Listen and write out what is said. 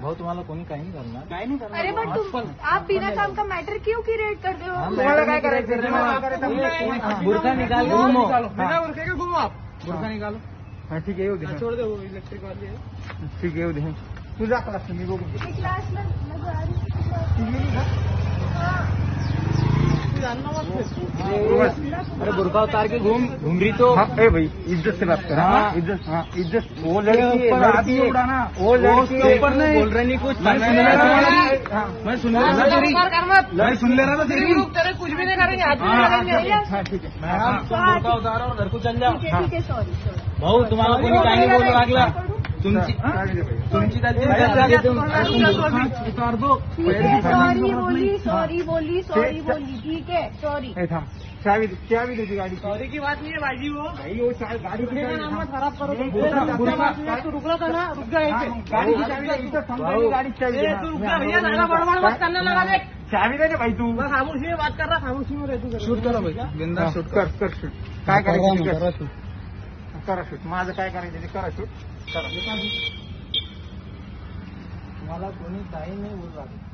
भाऊ तुम्हाला कोणी काही नाही करणार, काही नाही करणार। अरे बट तुम आप बिना काम का मैटर क्यों क्रिएट करते हो? तुम्हाला काय करायचं? बुरखा निकाल घूमो, बिना बुरखे के घूमो आप, बुरखा निकालो। हाँ ठीक है, येऊ दे, छोड़ दे, वो इलेक्ट्रिक वाली है। ठीक है, येऊ दे। तुझा क्लास मी बघू क्लास में अरे बुरखा उतार के घूम रही तो। ए भाई इज्जत से बात कर। हाँ इज्जत, हाँ इज्जत। वो लड़की उड़ाना, वो लड़की ऊपर नहीं बोल रहे, नहीं कुछ मैं सुन ले रहा था, मैं सुन ले रहा था तेरी, तेरे कुछ भी नहीं करेंगे। हाँ ठीक है, मैं बुरखा उतारो और घर को चल जाओ। ठीक है, सॉरी भाऊ तुम्हाला कोणी काही नाही बोलू लागला, तुमची उतार दो। सॉरी बोली ठीक है, सॉरी। चाबी देती गाड़ी। सॉरी की बात नहीं है भाई जी, वो गाड़ी की नाम मत खराब करो। तू रुक रहा था ना, रुक गया। गाड़ी की चाबी गाड़ी चाहिए, तू रुक गया भैया, ज्यादा बड़बड़ मत करने लगा। देख चाबी दे भाई, तू खामोशी में बात कर रहा, खामोशी में रह तू। शूट करो भाई, बिंदास शूट कर शूट। काय करायचं करा शूट, माझं काय करायचं ते करा शूट करा। तुम्हाला कोणी काही नाही बोलू लागलं।